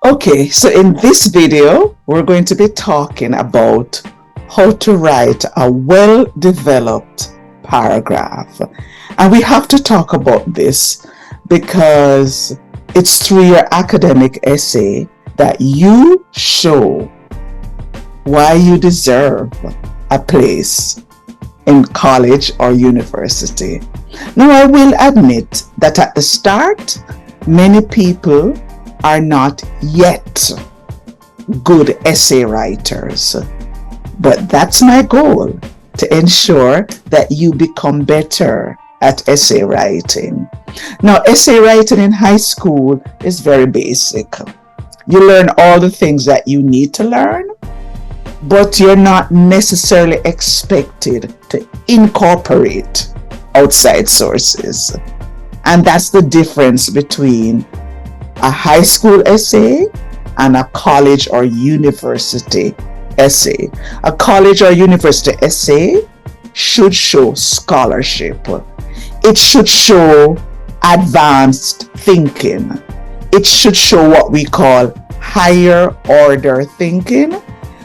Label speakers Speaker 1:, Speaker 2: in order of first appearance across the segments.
Speaker 1: Okay, so in this video, we're going to be talking about how to write a well-developed paragraph. And we have to talk about this because it's through your academic essay that you show why you deserve a place in college or university. Now, I will admit that at the start, many people are not yet good essay writers, but that's my goal, to ensure that you become better at essay writing. Now, essay writing in high school is very basic. You learn all the things that you need to learn, but you're not necessarily expected to incorporate outside sources. And that's the difference between a high school essay and a college or university essay. A college or university essay should show scholarship. It should show advanced thinking. It should show what we call higher order thinking,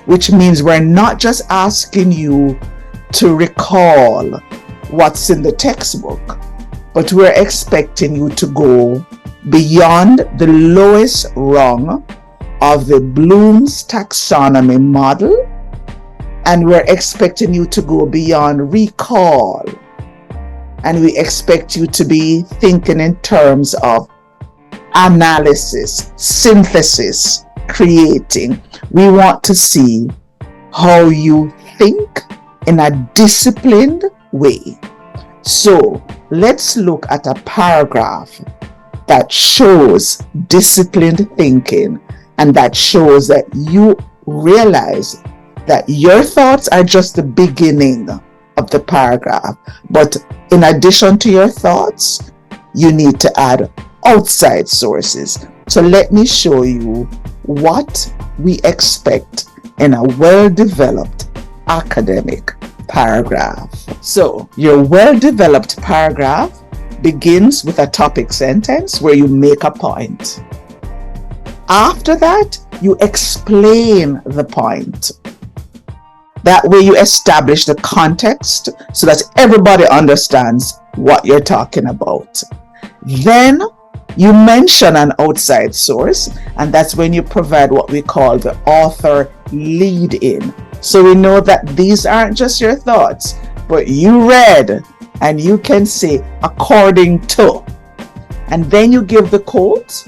Speaker 1: which means we're not just asking you to recall what's in the textbook, but we're expecting you to go beyond the lowest rung of the Bloom's taxonomy model, and we're expecting you to go beyond recall, and we expect you to be thinking in terms of analysis, synthesis, creating. We want to see how you think in a disciplined way. So let's look at a paragraph that shows disciplined thinking and that shows that you realize that your thoughts are just the beginning of the paragraph. But in addition to your thoughts, you need to add outside sources. So let me show you what we expect in a well-developed academic paragraph. So your well-developed paragraph begins with a topic sentence where you make a point. After that, you explain the point. That way you establish the context so that everybody understands what you're talking about. Then you mention an outside source, and that's when you provide what we call the author lead-in. So we know that these aren't just your thoughts, but you read and you can say according to. And then you give the quote,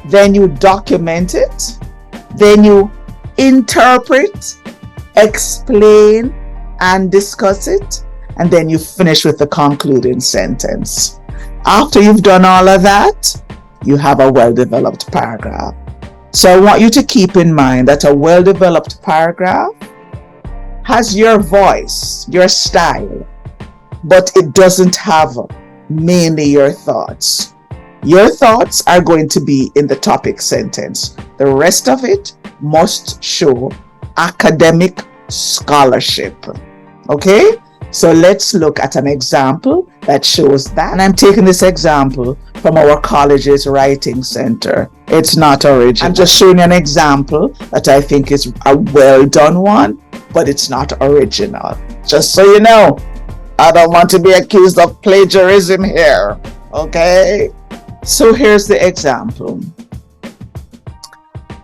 Speaker 1: then you document it, then you interpret, explain, and discuss it, and then you finish with the concluding sentence. After you've done all of that, you have a well-developed paragraph. So I want you to keep in mind that a well-developed paragraph has your voice, your style, but it doesn't have mainly your thoughts. Your thoughts are going to be in the topic sentence. The rest of it must show academic scholarship. Okay? So let's look at an example that shows that. And I'm taking this example from our college's writing center. It's not original. I'm just showing you an example that I think is a well done one, but it's not original. Just so you know, I don't want to be accused of plagiarism here. Okay? So here's the example.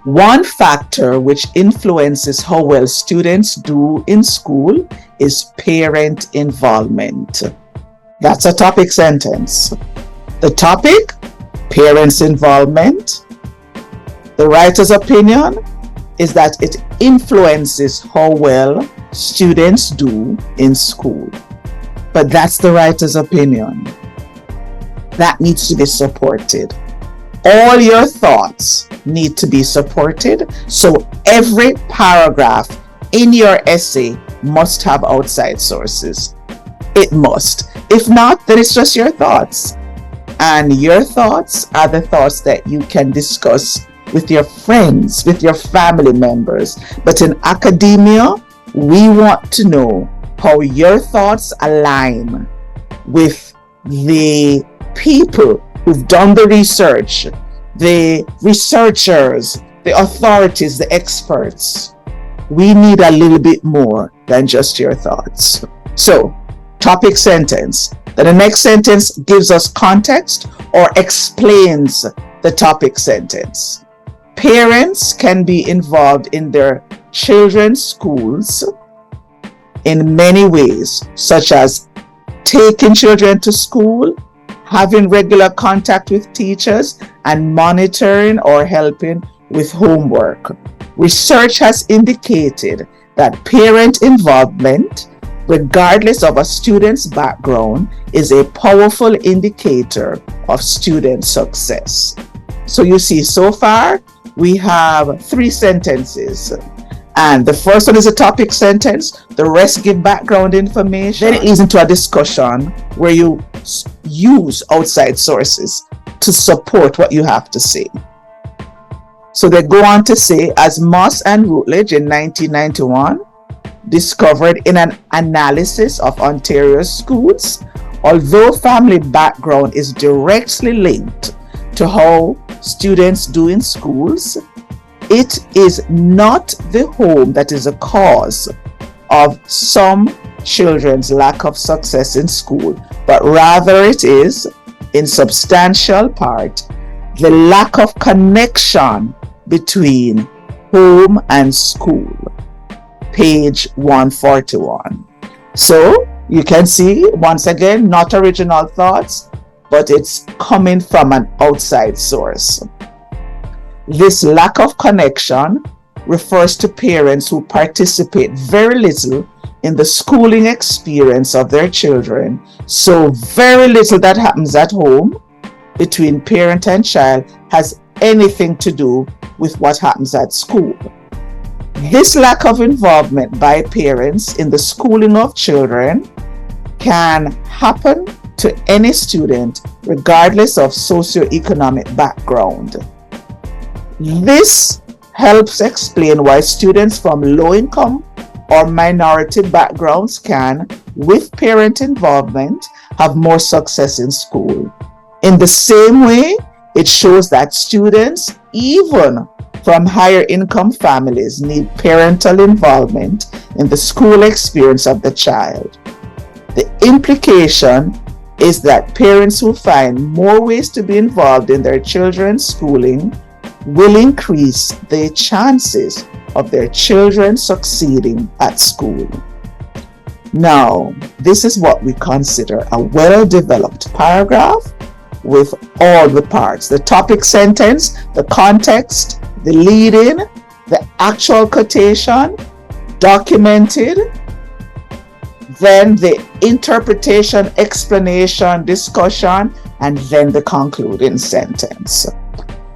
Speaker 1: One factor which influences how well students do in school is parent involvement. That's a topic sentence. The topic, parents' involvement. The writer's opinion is that it influences how well students do in school. But that's the writer's opinion. That needs to be supported. All your thoughts need to be supported. So every paragraph in your essay must have outside sources. It must. If not, then it's just your thoughts. And your thoughts are the thoughts that you can discuss with your friends, with your family members. But in academia, we want to know how your thoughts align with the people who've done the research the researchers, the authorities, the experts. We need a little bit more than just your thoughts. So, topic sentence. Then the next sentence gives us context or explains the topic sentence. Parents can be involved in their children's schools in many ways, such as taking children to school, having regular contact with teachers, and monitoring or helping with homework. Research has indicated that parent involvement, regardless of a student's background, is a powerful indicator of student success. So you see, so far we have 3 sentences. And the first one is a topic sentence. The rest give background information. Then it leads into a discussion where you use outside sources to support what you have to say. So they go on to say, as Moss and Routledge in 1991 discovered in an analysis of Ontario's schools, although family background is directly linked to how students do in schools, it is not the home that is a cause of some children's lack of success in school, but rather it is, in substantial part, the lack of connection between home and school. Page 141. So you can see, once again, not original thoughts, but it's coming from an outside source. This lack of connection refers to parents who participate very little in the schooling experience of their children, so very little that happens at home between parent and child has anything to do with what happens at school. This lack of involvement by parents in the schooling of children can happen to any student regardless of socioeconomic background. This helps explain why students from low-income or minority backgrounds can, with parent involvement, have more success in school. In the same way, it shows that students, even from higher income families, need parental involvement in the school experience of the child. The implication is that parents who find more ways to be involved in their children's schooling will increase the chances of their children succeeding at school. Now, this is what we consider a well-developed paragraph with all the parts: the topic sentence, the context, the lead-in, the actual quotation, documented, then the interpretation, explanation, discussion, and then the concluding sentence.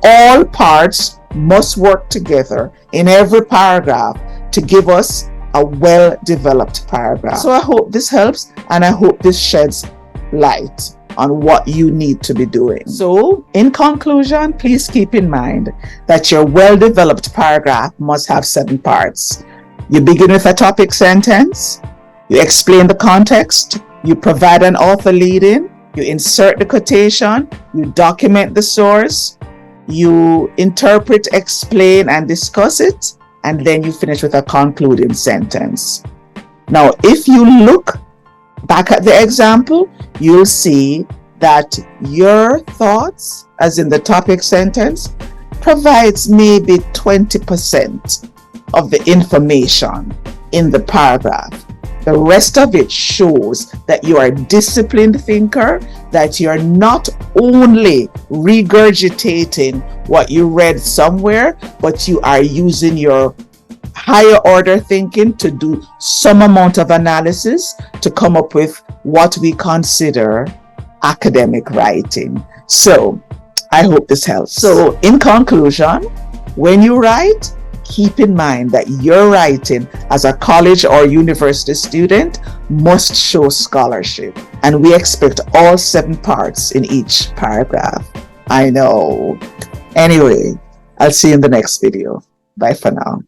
Speaker 1: All parts must work together in every paragraph to give us a well-developed paragraph. So I hope this helps, and I hope this sheds light on what you need to be doing. So in conclusion, please keep in mind that your well-developed paragraph must have 7 parts. You begin with a topic sentence, you explain the context, you provide an author lead-in, you insert the quotation, you document the source, you interpret, explain, and discuss it, and then you finish with a concluding sentence. Now, if you look back at the example, you'll see that your thoughts, as in the topic sentence, provides maybe 20% of the information in the paragraph. The rest of it shows that you are a disciplined thinker, that you're not only regurgitating what you read somewhere, but you are using your higher order thinking to do some amount of analysis to come up with what we consider academic writing. So I hope this helps. So in conclusion, when you write, keep in mind that your writing as a college or university student must show scholarship, and we expect all 7 parts in each paragraph. I know. Anyway, I'll see you in the next video. Bye for now.